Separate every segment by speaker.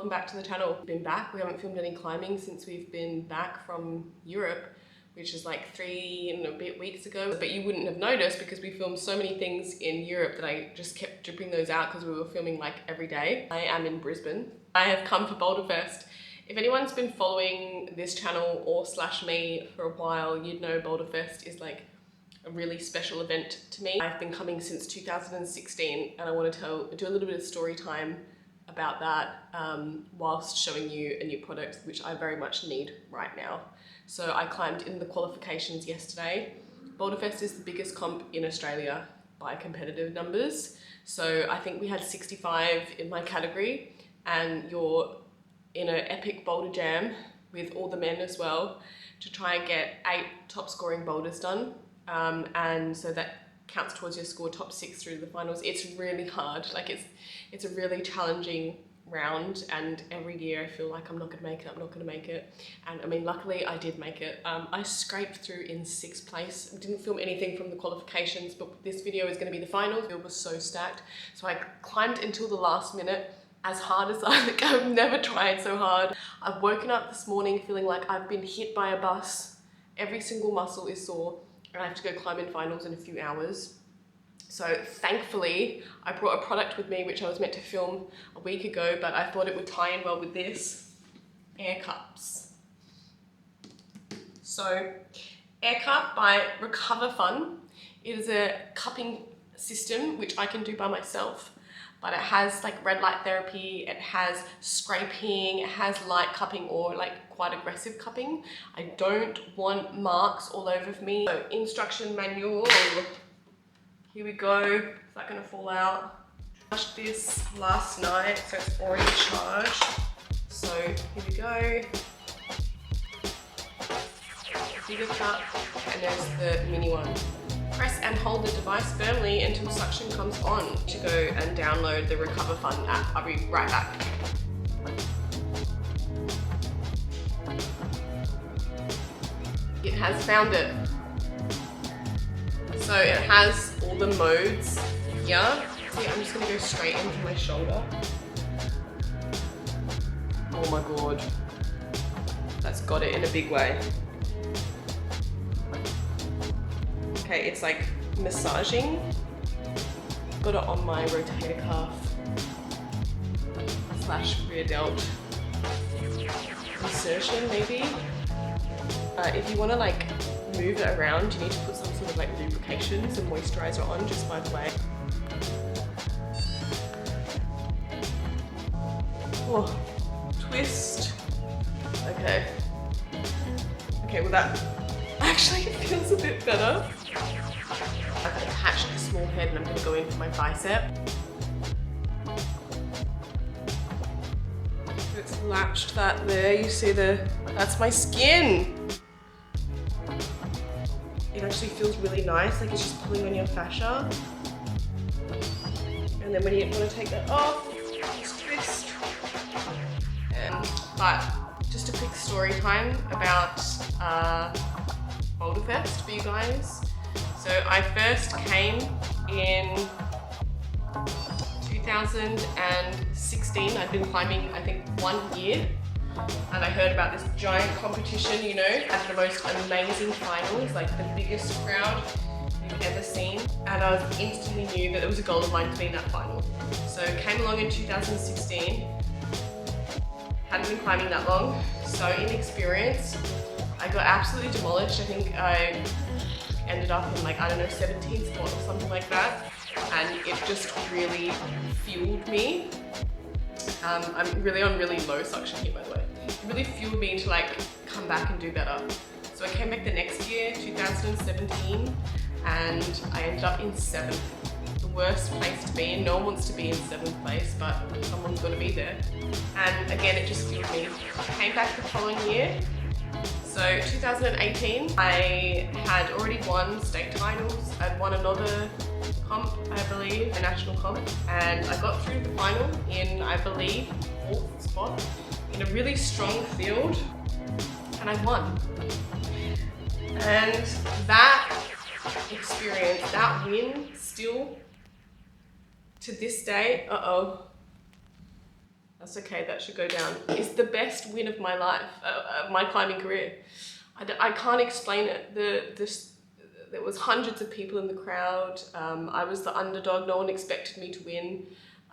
Speaker 1: welcome back to the channel. We've been back, we haven't filmed any climbing since we've been back from Europe, which is like 3 and a bit weeks ago, but you wouldn't have noticed because we filmed so many things in Europe that I just kept dripping those out because we were filming like every day. I am in Brisbane. I have come for Boulderfest. If anyone's been following this channel or / me for a while, you'd know Boulderfest is like a really special event to me. I've been coming since 2016 and I want to do a little bit of story time about that whilst showing you a new product which I very much need right now. So I climbed in the qualifications yesterday. Boulderfest is the biggest comp in Australia by competitive numbers. So I think we had 65 in my category, and you're in an epic boulder jam with all the men as well to try and get 8 top scoring boulders done. And so that counts towards your score top 6 through the finals. It's really hard. Like it's a really challenging round, and every year I feel like I'm not gonna make it, And I mean, luckily I did make it. I scraped through in 6th place. I didn't film anything from the qualifications, but this video is gonna be the finals. It was so stacked. So I climbed until the last minute as hard as I've never tried so hard. I've woken up this morning feeling like I've been hit by a bus. Every single muscle is sore, and I have to go climb in finals in a few hours. So thankfully, I brought a product with me which I was meant to film a week ago, but I thought it would tie in well with this, air cups. So Air Cup by Recover Fun. It is a cupping system which I can do by myself, but it has like red light therapy, it has scraping, it has light cupping or like quite aggressive cupping. I don't want marks all over me. So instruction manual. Here we go. Is that gonna fall out? Charged this last night, so it's already charged. So here we go. Bigger cup, and there's the mini one. Press and hold the device firmly until suction comes on. To go and download the Recover Fun app. I'll be right back. It has found it. So it has all the modes here. See, I'm just gonna go straight into my shoulder. Oh my god. That's got it in a big way. Okay, it's like massaging. Got it on my rotator cuff / rear delt. Insertion maybe. If you want to like move it around, you need to put some sort of like lubrication, some moisturizer on, just by the way. Oh, twist. Okay. Okay, well that actually feels a bit better. I've attached a small head and I'm going to go in for my bicep. So it's latched that there, you see that's my skin. It actually feels really nice, like it's just pulling on your fascia. And then when you want to take that off, just twist. But just a quick story time about Boulderfest for you guys. So I first came in 2016. I'd been climbing, I think, 1 year. And I heard about this giant competition, you know, at the most amazing finals, like the biggest crowd you've ever seen. And I instantly knew that there was a goal of mine to be in that final. So came along in 2016, hadn't been climbing that long, so inexperienced. I got absolutely demolished. I think I ended up in like, I don't know, 17th spot or something like that. And it just really fueled me. I'm really on really low suction here, by the way. It really fueled me to like come back and do better. So I came back the next year, 2017, and I ended up in 7th. The worst place to be in. No one wants to be in 7th place, but someone's got to be there. And again, it just fueled me. I came back the following year. So 2018, I had already won state titles. I'd won another comp, I believe, a national comp, and I got through the final in, I believe, 4th spot in a really strong field, and I won. And that experience, that win, still to this day, That's okay, that should go down. It's the best win of my life, my climbing career. I can't explain it. There was hundreds of people in the crowd. I was the underdog, no one expected me to win.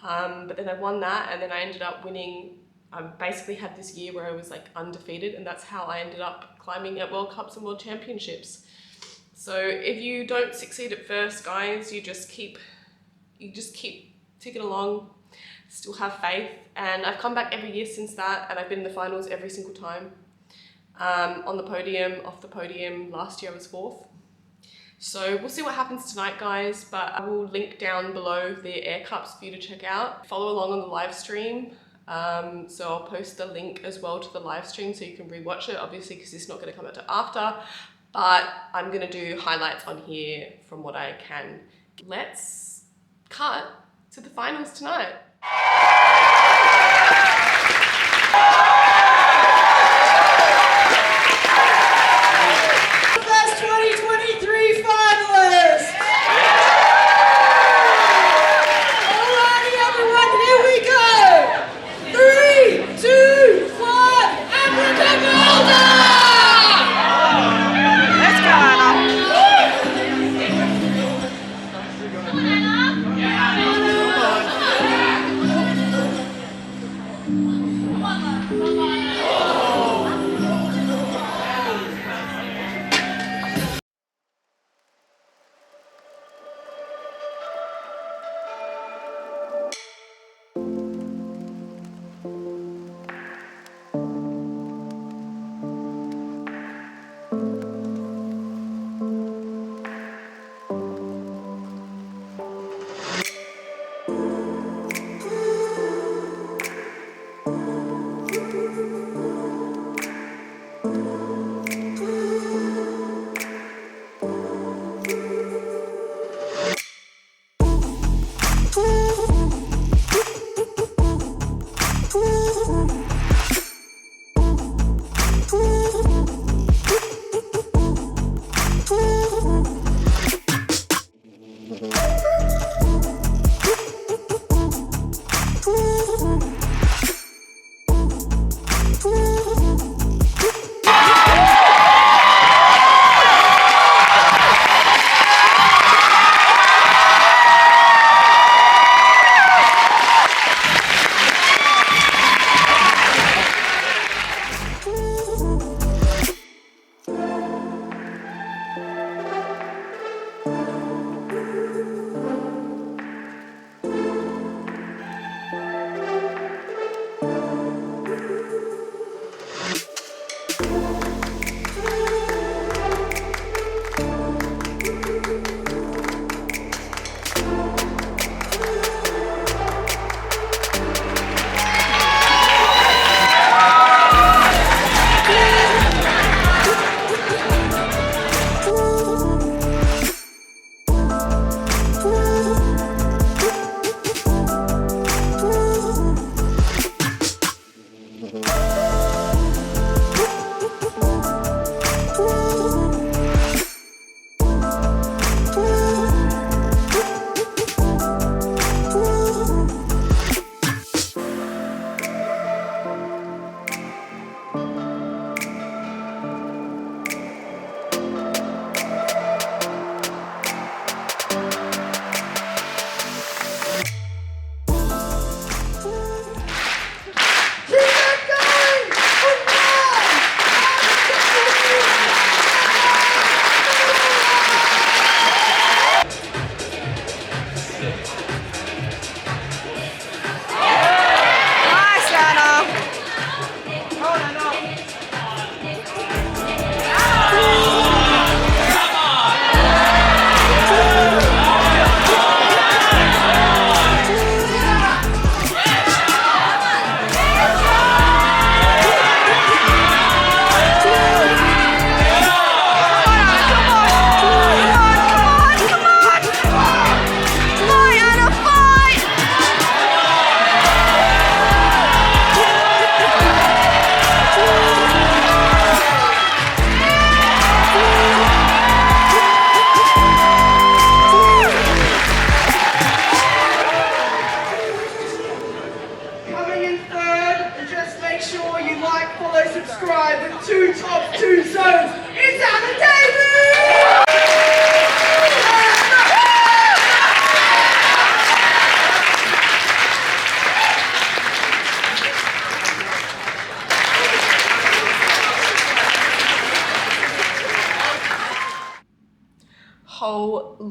Speaker 1: But then I won that, and then I ended up winning. I basically had this year where I was like undefeated, and that's how I ended up climbing at World Cups and World Championships. So if you don't succeed at first, guys, you just keep ticking along, still have faith. And I've come back every year since that, and I've been in the finals every single time. On the podium, off the podium, last year I was 4th. So we'll see what happens tonight, guys, but I will link down below the air cups for you to check out. Follow along on the live stream. So I'll post the link as well to the live stream so you can rewatch it, obviously, because it's not going to come out to after, but I'm going to do highlights on here from what I can. Let's cut to the finals tonight.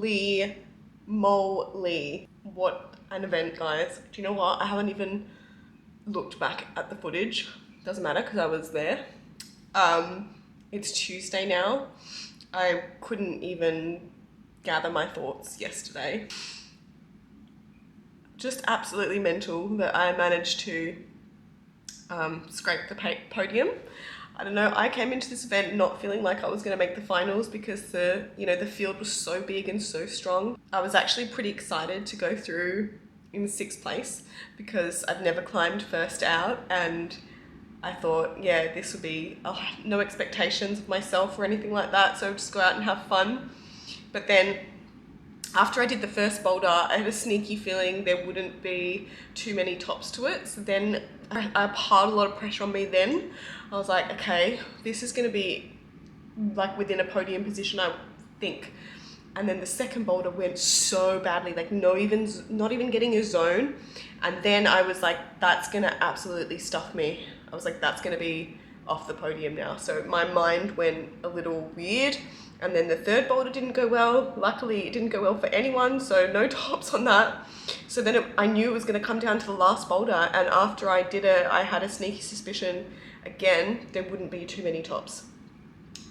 Speaker 1: Holy moly. What an event, guys. Do you know what? I haven't even looked back at the footage. Doesn't matter because I was there. It's Tuesday now. I couldn't even gather my thoughts yesterday. Just absolutely mental that I managed to scrape the podium. I don't know, I came into this event not feeling like I was going to make the finals because the field was so big and so strong. I was actually pretty excited to go through in 6th place because I've never climbed first out, and I thought, yeah, this would be, no expectations of myself or anything like that, so just go out and have fun. But then after I did the first boulder, I had a sneaky feeling there wouldn't be too many tops to it. So then I piled a lot of pressure on me then. I was like, okay, this is going to be like within a podium position, I think. And then the second boulder went so badly, like not even getting a zone. And then I was like, that's going to absolutely stuff me. I was like, that's going to be off the podium now. So my mind went a little weird. And then the third boulder didn't go well. Luckily, it didn't go well for anyone, so no tops on that. So then I knew it was going to come down to the last boulder, and after I did it, I had a sneaky suspicion, again, there wouldn't be too many tops.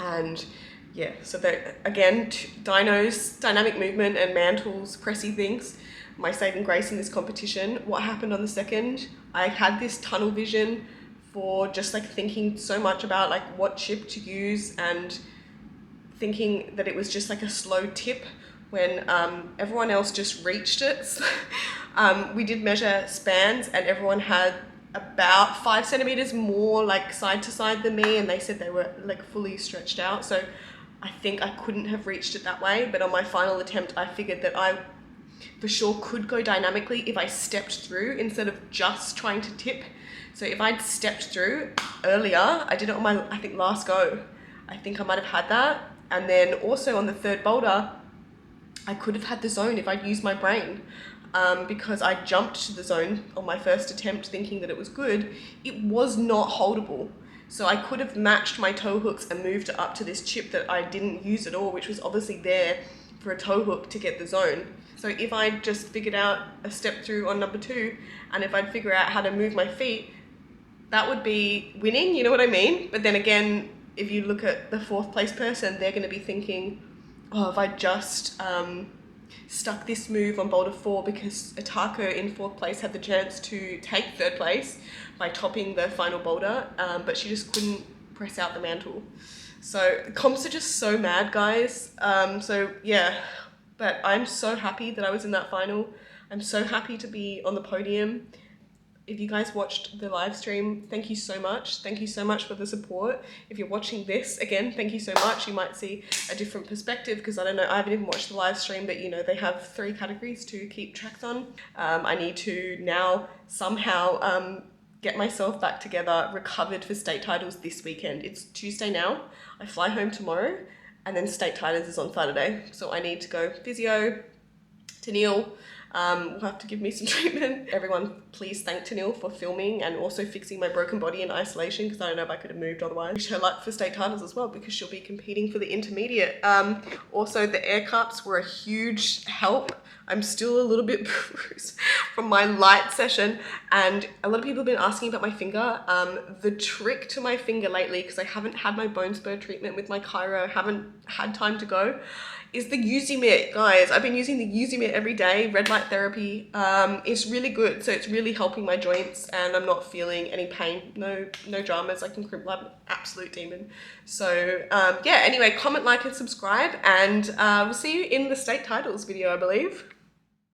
Speaker 1: And yeah, so that, again, dynos, dynamic movement and mantles, pressy things, my saving grace in this competition. What happened on the second? I had this tunnel vision for just like thinking so much about like what chip to use and thinking that it was just like a slow tip when everyone else just reached it. We did measure spans and everyone had about 5 centimeters more like side to side than me, and they said they were like fully stretched out. So I think I couldn't have reached it that way, but on my final attempt, I figured that I for sure could go dynamically if I stepped through instead of just trying to tip. So if I'd stepped through earlier, I did it on my, I think, last go. I think I might have had that. And then also on the third boulder, I could have had the zone if I'd used my brain, because I jumped to the zone on my first attempt thinking that it was good. It was not holdable. So I could have matched my toe hooks and moved it up to this chip that I didn't use at all, which was obviously there for a toe hook to get the zone. So if I just figured out a step through on number 2, and if I'd figure out how to move my feet, that would be winning, you know what I mean? But then again, if you look at the 4th place person, they're going to be thinking, oh, if I just stuck this move on boulder 4, because Atako in 4th place had the chance to take 3rd place by topping the final boulder, but she just couldn't press out the mantle. So the comps are just so mad, guys. So yeah, but I'm so happy that I was in that final. I'm so happy to be on the podium. If you guys watched the live stream, thank you so much. Thank you so much for the support. If you're watching this, again, thank you so much. You might see a different perspective because I don't know, I haven't even watched the live stream, but you know, they have 3 categories to keep track on. I need to now somehow get myself back together, recovered for state titles this weekend. It's Tuesday now. I fly home tomorrow and then state titles is on Saturday. So I need to go physio, Tennille, will have to give me some treatment. Everyone, please thank Tennille for filming and also fixing my broken body in isolation because I don't know if I could have moved otherwise. Wish her luck for state titles as well because she'll be competing for the intermediate. Also, the air cups were a huge help. I'm still a little bit bruised from my light session, and a lot of people have been asking about my finger. The trick to my finger lately, because I haven't had my bone spur treatment with my chiro, haven't had time to go, is the UZ mitt, guys. I've been using the UZ mitt every day, red light therapy. It's really good, so it's really helping my joints and I'm not feeling any pain, no dramas. I can crimp like an absolute demon. So yeah, anyway, comment, like and subscribe, and we'll see you in the state titles video, I believe.